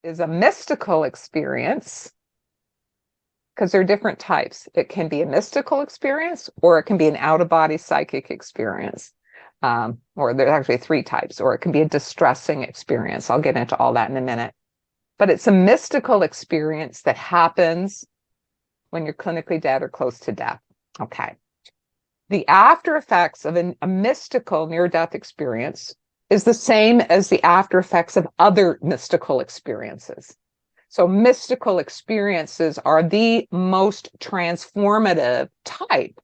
is a mystical experience, because there are different types. It can be a mystical experience, or it can be an out-of-body psychic experience. Or there's actually 3 types, or it can be a distressing experience. I'll get into all that in a minute. But it's a mystical experience that happens when you're clinically dead or close to death. Okay. The after effects of a mystical near-death experience is the same as the after effects of other mystical experiences. So mystical experiences are the most transformative type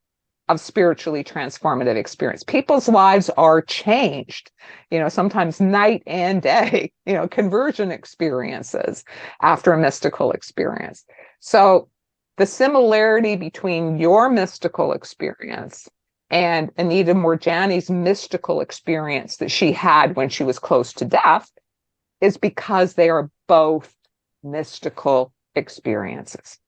of spiritually transformative experience. People's lives are changed, sometimes night and day, conversion experiences after a mystical experience. So the similarity between your mystical experience and Anita Moorjani's mystical experience that she had when she was close to death is because they are both mystical experiences.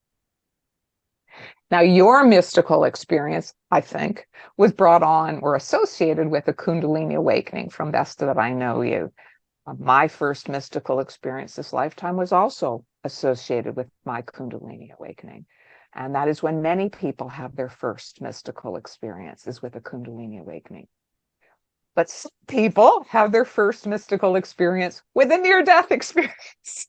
Now, your mystical experience, I think, was brought on or associated with a Kundalini awakening, from best that I know you. My first mystical experience this lifetime was also associated with my Kundalini awakening. And that is when many people have their first mystical experience, is with a Kundalini awakening. But some people have their first mystical experience with a near-death experience.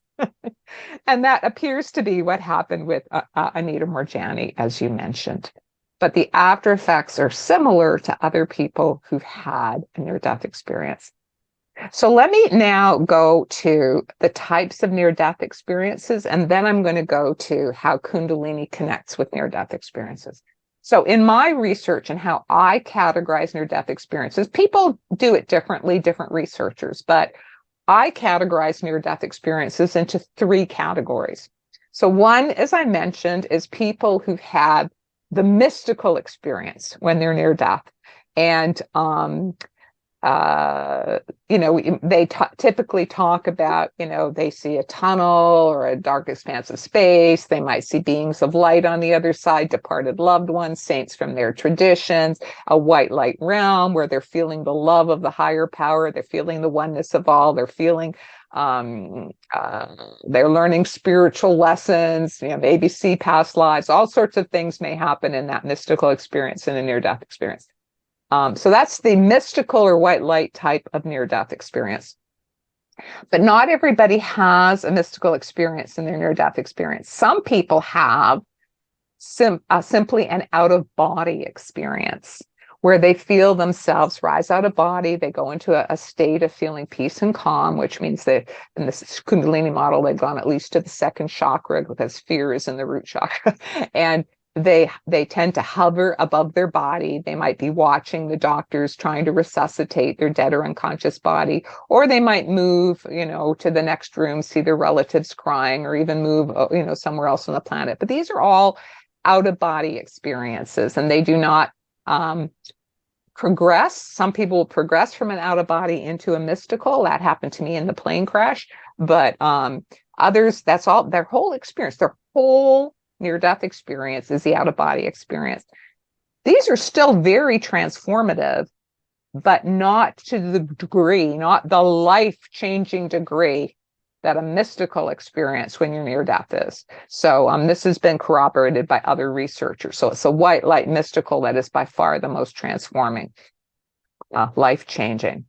And that appears to be what happened with Anita Moorjani, as you mentioned. But the after effects are similar to other people who've had a near-death experience. So let me now go to the types of near-death experiences, and then I'm going to go to how Kundalini connects with near-death experiences. So in my research and how I categorize near-death experiences, people do it differently, different researchers, but I categorize near-death experiences into 3 categories. So one, as I mentioned, is people who've had the mystical experience when they're near death. And, they typically talk about, they see a tunnel or a dark expanse of space. They might see beings of light on the other side, departed loved ones, saints from their traditions, a white light realm where they're feeling the love of the higher power. They're feeling the oneness of all. They're feeling, they're learning spiritual lessons, maybe see past lives. All sorts of things may happen in that mystical experience, in a near-death experience. So that's the mystical or white light type of near-death experience. But not everybody has a mystical experience in their near-death experience. Some people have simply an out-of-body experience where they feel themselves rise out of body. They go into a state of feeling peace and calm, which means that in this Kundalini model, they've gone at least to the 2nd chakra, because fear is in the root chakra. And they tend to hover above their body. They might be watching the doctors trying to resuscitate their dead or unconscious body, or they might move, to the next room, see their relatives crying, or even move, somewhere else on the planet. But these are all out-of-body experiences, and they do not progress. Some people will progress from an out-of-body into a mystical. That happened to me in the plane crash. But others, that's all, their whole experience, their whole near-death experience is the out-of-body experience. These are still very transformative, but not to the degree, not the life-changing degree that a mystical experience when you're near death is. So this has been corroborated by other researchers. So it's a white light mystical that is by far the most transforming, life-changing.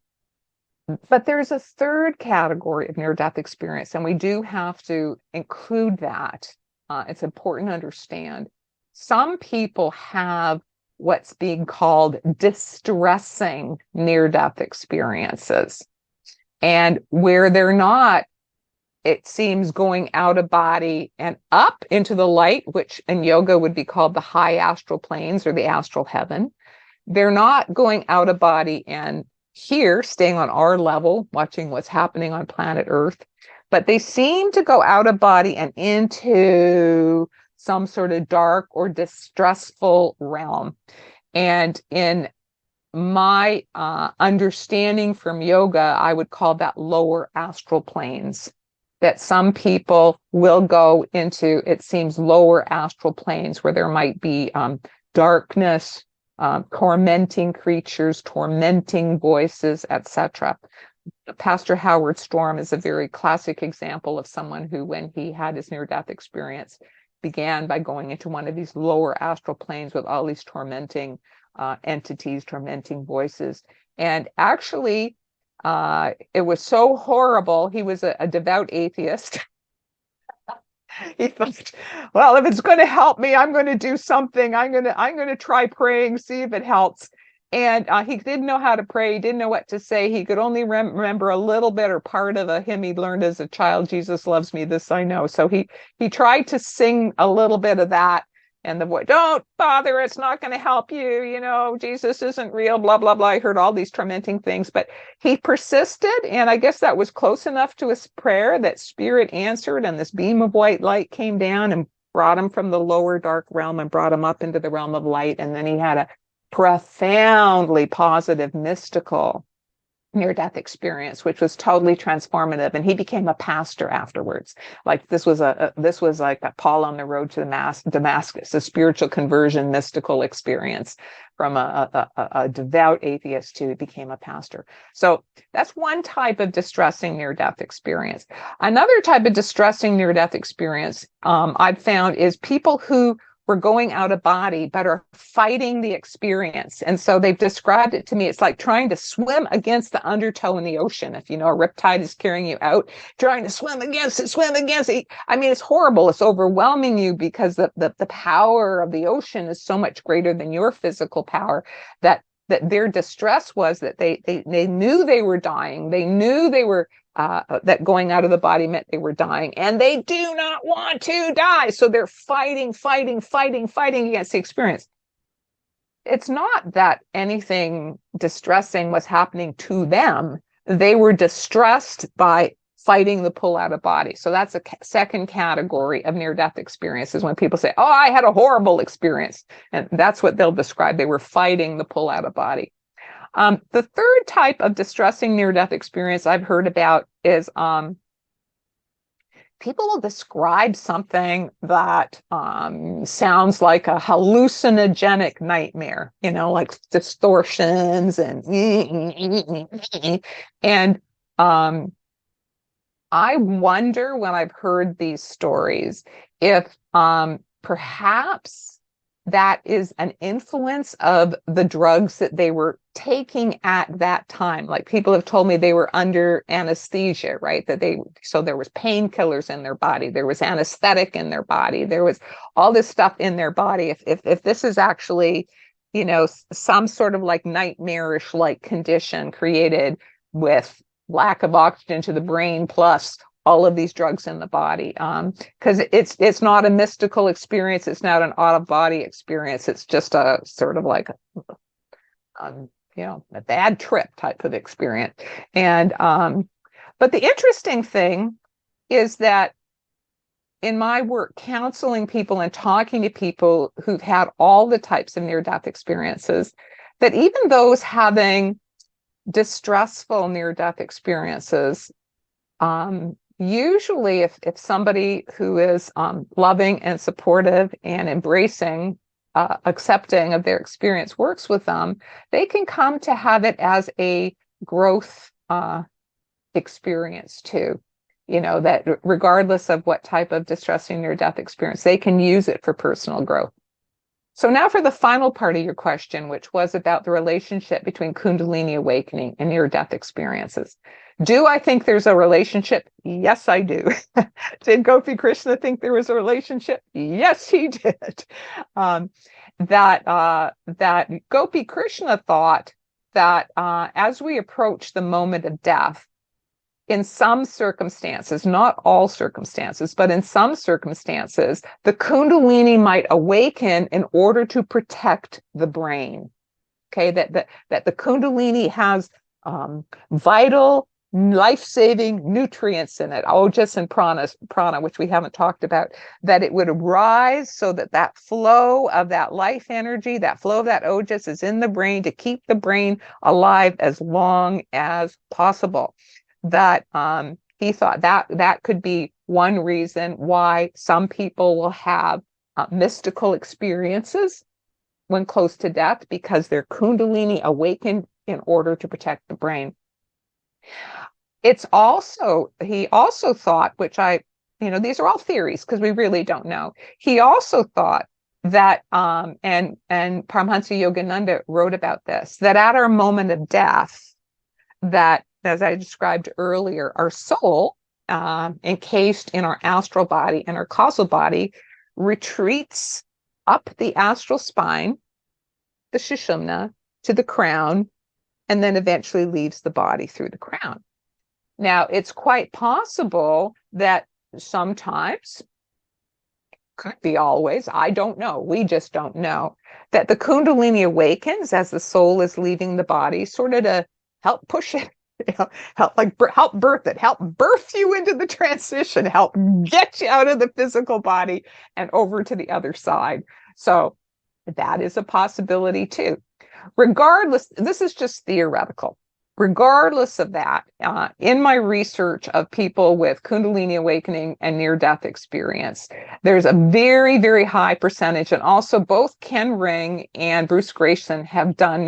But there's a 3rd category of near-death experience, and we do have to include that. It's important to understand. Some people have what's being called distressing near-death experiences, and where they're not, it seems, going out of body and up into the light, which in yoga would be called the high astral planes or the astral heaven. They're not going out of body and here, staying on our level, watching what's happening on planet Earth. But they seem to go out of body and into some sort of dark or distressful realm. And in my understanding from yoga, I would call that lower astral planes. That some people will go into, it seems, lower astral planes where there might be darkness, tormenting creatures, tormenting voices, etc. Pastor Howard Storm is a very classic example of someone who, when he had his near-death experience, began by going into one of these lower astral planes with all these tormenting entities, tormenting voices. And actually, it was so horrible. He was a devout atheist. He thought, well, if it's going to help me, I'm going to do something. I'm going to try praying, see if it helps. And he didn't know how to pray. He didn't know what to say. He could only remember a little bit or part of a hymn he learned as a child. Jesus loves me, this I know. So he tried to sing a little bit of that. And the voice, don't bother, it's not going to help you. You know, Jesus isn't real, blah, blah, blah. I heard all these tormenting things, but he persisted. And I guess that was close enough to his prayer that spirit answered. And this beam of white light came down and brought him from the lower dark realm and brought him up into the realm of light. And then he had a profoundly positive, mystical near-death experience, which was totally transformative. And he became a pastor afterwards. Like this was like a Paul on the road to Damascus, a spiritual conversion, mystical experience from a devout atheist who became a pastor. So that's one type of distressing near-death experience. Another type of distressing near-death experience I've found is people who were going out of body, but are fighting the experience. And so they've described it to me. It's like trying to swim against the undertow in the ocean. If you know, a riptide is carrying you out, trying to swim against it. I mean, it's horrible. It's overwhelming you because the power of the ocean is so much greater than your physical power, that their distress was that they knew they were dying. They knew they were that going out of the body meant they were dying, and they do not want to die. So they're fighting against the experience. It's not that anything distressing was happening to them. They were distressed by fighting the pull out of body. So that's a second category of near-death experiences when people say, oh, I had a horrible experience. And that's what they'll describe. They were fighting the pull out of body. The third type of distressing near-death experience I've heard about is people will describe something that sounds like a hallucinogenic nightmare, you know, like distortions and I wonder when I've heard these stories if perhaps that is an influence of the drugs that they were taking at that time. Like people have told me they were under anesthesia, right? So there was painkillers in their body, there was anesthetic in their body, there was all this stuff in their body. If this is actually, you know, some sort of like nightmarish like condition created with lack of oxygen to the brain plus all of these drugs in the body, because it's not a mystical experience. It's not an out-of-body experience. It's just a sort of like, you know, a bad trip type of experience. And but the interesting thing is that in my work counseling people and talking to people who've had all the types of near-death experiences, that even those having distressful near-death experiences, usually if somebody who is loving and supportive and embracing, accepting of their experience works with them, they can come to have it as a growth experience too. You know, that regardless of what type of distressing near-death experience, they can use it for personal growth. So now for the final part of your question, which was about the relationship between Kundalini awakening and near-death experiences. Do I think there's a relationship? Yes, I do. Did Gopi Krishna think there was a relationship? Yes, he did. That Gopi Krishna thought that as we approach the moment of death, in some circumstances, not all circumstances, but in some circumstances, the Kundalini might awaken in order to protect the brain. Okay, that the Kundalini has vital, life-saving nutrients in it, ojas and prana, which we haven't talked about, that it would rise so that flow of that life energy, that flow of that ojas is in the brain to keep the brain alive as long as possible. That he thought that could be one reason why some people will have mystical experiences when close to death, because their Kundalini awakened in order to protect the brain. He also thought, which these are all theories because we really don't know. He also thought that, and Paramhansa Yogananda wrote about this, that at our moment of death, that, as I described earlier, our soul, encased in our astral body and our causal body, retreats up the astral spine, the Sushumna, to the crown, and then eventually leaves the body through the crown. Now, it's quite possible that sometimes, could be always, I don't know, we just don't know, that the Kundalini awakens as the soul is leaving the body, sort of to help push it, help birth it, help birth you into the transition, help get you out of the physical body and over to the other side. So that is a possibility too. Regardless, this is just theoretical. Regardless of that, in my research of people with Kundalini awakening and near-death experience, there's a very, very high percentage, and also both Ken Ring and Bruce Grayson have done,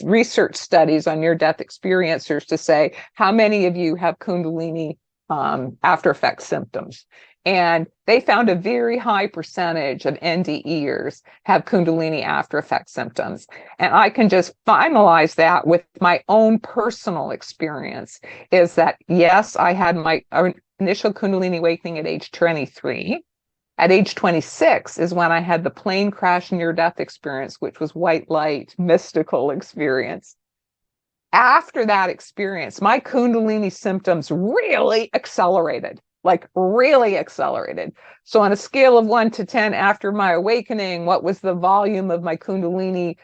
research studies on near-death experiencers to say, how many of you have Kundalini after effects symptoms? And they found a very high percentage of NDEers have Kundalini after effect symptoms. And I can just finalize that with my own personal experience, is that, yes, I had my initial Kundalini awakening at age 23. At age 26 is when I had the plane crash near-death experience, which was white light, mystical experience. After that experience, my Kundalini symptoms really accelerated. So on a scale of 1 to 10 after my awakening, what was the volume of my Kundalini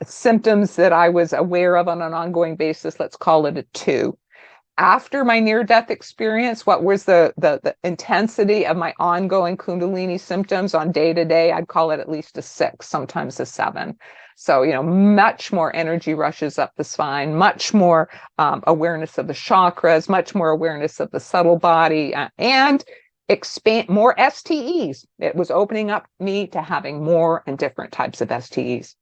symptoms that I was aware of on an ongoing basis? Let's call it a 2. After my near-death experience, what was the intensity of my ongoing Kundalini symptoms on day-to-day? I'd call it at least a 6, sometimes a 7. So, much more energy rushes up the spine, much more awareness of the chakras, much more awareness of the subtle body, and expand more STEs. It was opening up me to having more and different types of STEs.